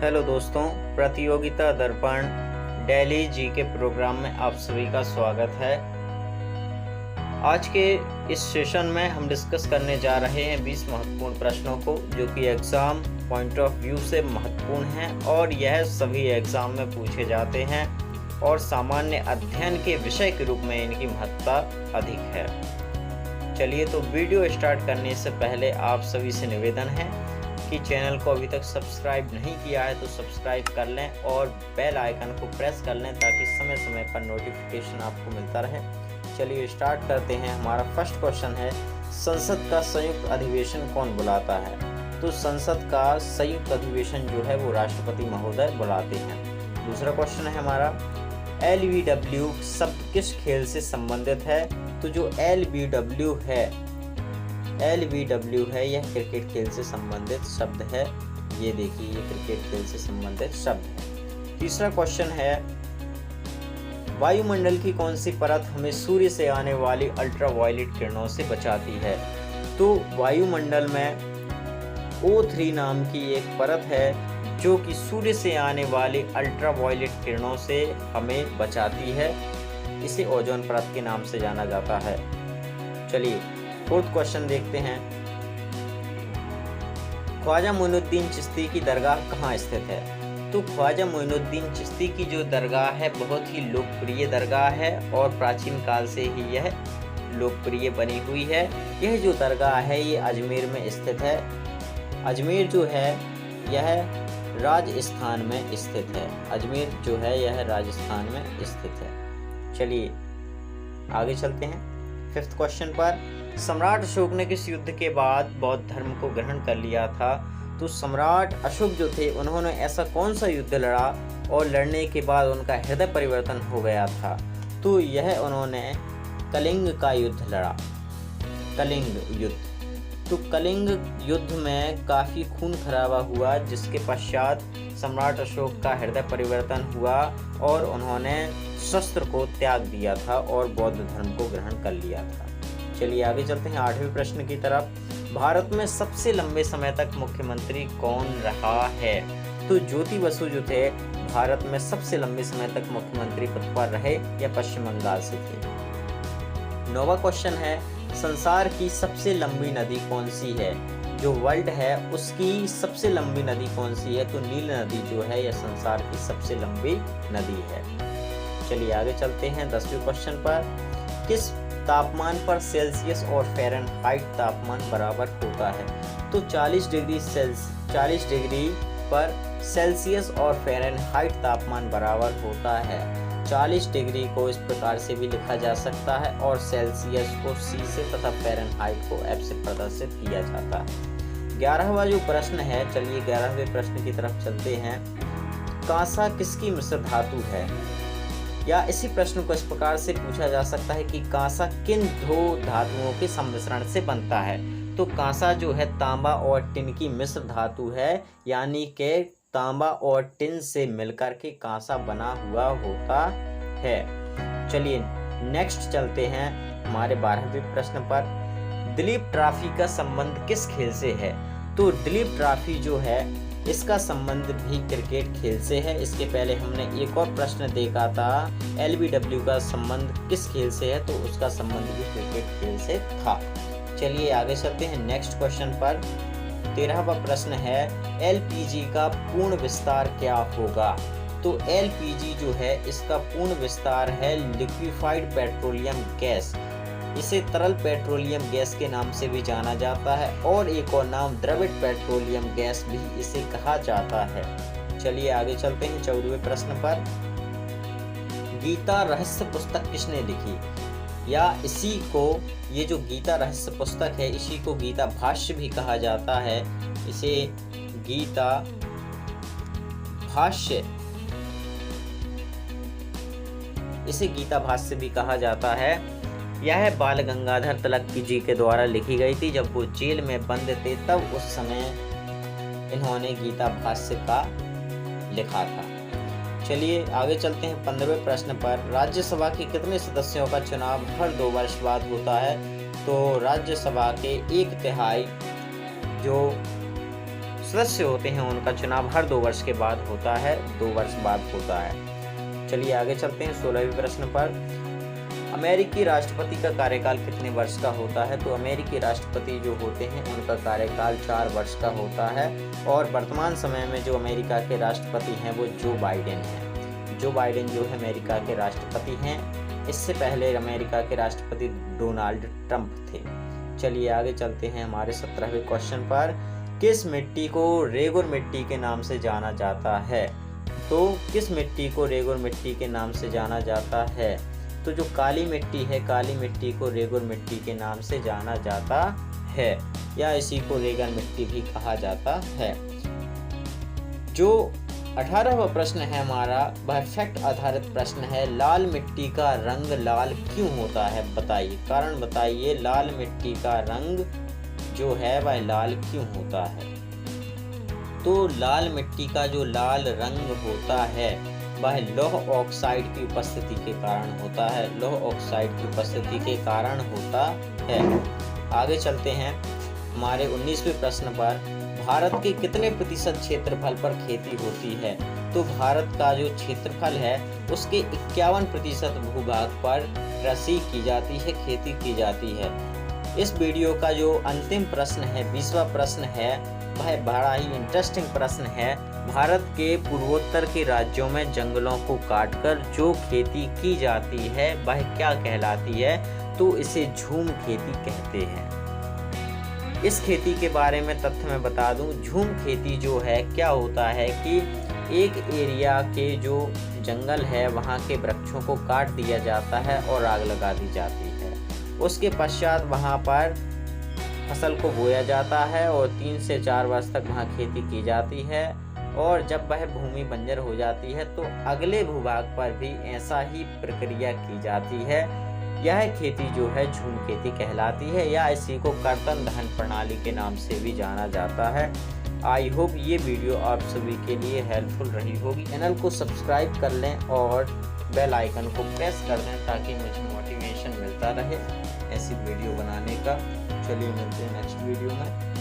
Hello दोस्तों, प्रतियोगिता दर्पण डेली जी के प्रोग्राम में आप सभी का स्वागत है। आज के इस सेशन में हम डिस्कस करने जा रहे हैं 20 महत्वपूर्ण प्रश्नों को, जो कि एग्ज़ाम पॉइंट ऑफ व्यू से महत्वपूर्ण हैं और यह सभी एग्ज़ाम में पूछे जाते हैं और सामान्य अध्ययन के विषय के रूप में इनकी महत्ता अधिक है। चलिए तो वीडियो स्टार्ट करने से पहले आप सभी से निवेदन है कि चैनल को अभी तक सब्सक्राइब नहीं किया है तो सब्सक्राइब कर लें और बेल आइकन को प्रेस कर लें ताकि समय समय पर नोटिफिकेशन आपको मिलता रहे। चलिए स्टार्ट करते हैं। हमारा फर्स्ट क्वेश्चन है, संसद का संयुक्त अधिवेशन कौन बुलाता है? तो संसद का संयुक्त अधिवेशन जो है वो राष्ट्रपति महोदय बुलाते हैं। दूसरा क्वेश्चन है हमारा, LBW शब्द किस खेल से संबंधित है? तो जो LBW है यह क्रिकेट खेल से संबंधित शब्द है। ये देखिए, ये क्रिकेट खेल से संबंधित शब्द है। तीसरा क्वेश्चन है, वायुमंडल की कौन सी परत हमें सूर्य से आने वाली अल्ट्रावायलेट किरणों से बचाती है? तो वायुमंडल में O3 नाम की एक परत है जो कि सूर्य से आने वाली अल्ट्रावायलेट किरणों से हमें बचाती है। इसे ओजोन परत के नाम से जाना जाता है। चलिए फोर्थ क्वेश्चन देखते हैं। ख्वाजा मोइनुद्दीन चिश्ती की दरगाह कहाँ स्थित है? तो ख्वाजा मोइनुद्दीन चिश्ती की जो दरगाह है बहुत ही लोकप्रिय दरगाह है और प्राचीन काल से ही यह लोकप्रिय बनी हुई है। यह जो दरगाह है ये अजमेर में स्थित है। अजमेर जो है यह राजस्थान में स्थित है। अजमेर जो है यह राजस्थान में स्थित है। चलिए आगे चलते हैं फिफ्थ क्वेश्चन पर। सम्राट अशोक ने किस युद्ध के बाद बौद्ध धर्म को ग्रहण कर लिया था? तो सम्राट अशोक जो थे उन्होंने ऐसा कौन सा युद्ध लड़ा और लड़ने के बाद उनका हृदय परिवर्तन हो गया था? तो यह उन्होंने कलिंग का युद्ध लड़ा। कलिंग युद्ध। तो कलिंग युद्ध में काफ़ी खून खराबा हुआ, जिसके पश्चात सम्राट अशोक का हृदय परिवर्तन हुआ और उन्होंने शस्त्र को त्याग दिया था और बौद्ध धर्म को ग्रहण कर लिया था। चलिए आगे चलते हैं 8वें प्रश्न की तरफ। भारत में सबसे लंबे समय तक मुख्यमंत्री कौन रहा है? तो ज्योति बसु जो थे भारत में सबसे लंबे समय तक मुख्यमंत्री पद पर रहे या पश्चिम बंगाल से थे। 9वां क्वेश्चन है, संसार की सबसे लंबी नदी कौन सी है? जो वर्ल्ड है उसकी सबसे लंबी नदी कौन सी है? तो नील नदी जो है यह संसार की सबसे लंबी नदी है। चलिए आगे चलते हैं 10वें क्वेश्चन पर। किस तापमान पर सेल्सियस और फ़ारेनहाइट तापमान बराबर होता है? तो 40 डिग्री पर सेल्सियस और फ़ारेनहाइट तापमान बराबर होता है। 40 डिग्री को इस प्रकार से भी लिखा जा सकता है और सेल्सियस को C से तथा फ़ारेनहाइट को F से प्रदर्शित किया जाता है। 11वां जो प्रश्न है, चलिए 11वें प्रश्न की तरफ चलते हैं। कांसा किसकी मिश्र धातु है? या इसी प्रश्न को इस प्रकार से पूछा जा सकता है कि कांसा किन दो धातुओं के सम्मिश्रण से बनता है? तो कांसा जो है तांबा और टिन की मिश्र धातु है, यानी कि तांबा और टिन से मिलकर के कांसा बना हुआ होता है। चलिए नेक्स्ट चलते हैं हमारे 12वें प्रश्न पर। दिलीप ट्रॉफी का संबंध किस खेल से है? तो दिलीप ट्रॉफी जो है इसका संबंध भी क्रिकेट खेल से है। इसके पहले हमने एक और प्रश्न देखा था, LBW का संबंध किस खेल से है? तो उसका संबंध भी क्रिकेट खेल से था। चलिए आगे चलते हैं नेक्स्ट क्वेश्चन पर। 13वां प्रश्न है, LPG का पूर्ण विस्तार क्या होगा? तो LPG जो है इसका पूर्ण विस्तार है लिक्विफाइड पेट्रोलियम गैस। इसे तरल पेट्रोलियम गैस के नाम से भी जाना जाता है और एक और नाम द्रवित पेट्रोलियम गैस भी इसे कहा जाता है। चलिए आगे चलते हैं 14वें प्रश्न पर। गीता रहस्य पुस्तक किसने लिखी? या इसी को, ये जो गीता रहस्य पुस्तक है इसी को गीता भाष्य भी कहा जाता है। इसे गीता भाष्य भी कहा जाता है। यह बाल गंगाधर तिलक जी के द्वारा लिखी गई थी। जब वो जेल में बंद थे तब उस समय इन्होंने गीता भाष्य का लिखा था। चलिए आगे चलते हैं 15वें प्रश्न पर। राज्यसभा के कितने सदस्यों का चुनाव हर 2 वर्ष बाद होता है? तो राज्यसभा के 1/3 जो सदस्य होते हैं उनका चुनाव हर 2 वर्ष के बाद होता है, 2 वर्ष बाद होता है। चलिए आगे चलते हैं 16वें प्रश्न पर। अमेरिकी राष्ट्रपति का कार्यकाल कितने वर्ष का होता है? तो अमेरिकी राष्ट्रपति जो होते हैं उनका कार्यकाल 4 वर्ष का होता है और वर्तमान समय में जो अमेरिका के राष्ट्रपति हैं वो जो बाइडेन हैं। जो बाइडेन जो है अमेरिका के राष्ट्रपति हैं। इससे पहले अमेरिका के राष्ट्रपति डोनाल्ड ट्रंप थे। चलिए आगे चलते हैं हमारे 17वें क्वेश्चन पर। किस मिट्टी को रेगुर मिट्टी के नाम से जाना जाता है? तो किस मिट्टी को रेगुर मिट्टी के नाम से जाना जाता है? तो जो काली मिट्टी है, काली मिट्टी को रेगुर मिट्टी के नाम से जाना जाता है या इसी को रेगन मिट्टी भी कहा जाता है। जो 18वां प्रश्न है हमारा वह फैक्ट आधारित प्रश्न है। लाल मिट्टी का रंग लाल क्यों होता है? बताइए, कारण बताइए। लाल मिट्टी का रंग जो है वह लाल क्यों होता है? तो लाल मिट्टी का जो लाल रंग होता है वह लौह ऑक्साइड की उपस्थिति के कारण होता है। लौह ऑक्साइड की उपस्थिति के कारण होता है। आगे चलते हैं हमारे 19वें प्रश्न पर। भारत के कितने प्रतिशत क्षेत्रफल पर खेती होती है? तो भारत का जो क्षेत्रफल है उसके 51% भूभाग पर कृषि की जाती है, खेती की जाती है। इस वीडियो का जो अंतिम प्रश्न है, 20वां प्रश्न है, वह बड़ा ही इंटरेस्टिंग प्रश्न है। भारत के पूर्वोत्तर के राज्यों में जंगलों को काटकर जो खेती की जाती है वह क्या कहलाती है? तो इसे झूम खेती कहते हैं। इस खेती के बारे में तथ्य मैं बता दूं। झूम खेती जो है क्या होता है कि एक एरिया के जो जंगल है वहाँ के वृक्षों को काट दिया जाता है और आग लगा दी जाती है। उसके पश्चात वहाँ पर फसल को बोया जाता है और 3 से 4 वर्ष तक वहाँ खेती की जाती है और जब वह भूमि बंजर हो जाती है तो अगले भूभाग पर भी ऐसा ही प्रक्रिया की जाती है। यह खेती जो है झूम खेती कहलाती है या इसी को कर्तन दहन प्रणाली के नाम से भी जाना जाता है। आई होप ये वीडियो आप सभी के लिए हेल्पफुल रही होगी। चैनल को सब्सक्राइब कर लें और बेल आइकन को प्रेस कर दें ताकि मुझे मोटिवेशन मिलता रहे ऐसी वीडियो बनाने का। चलिए मिलते हैं नेक्स्ट वीडियो में।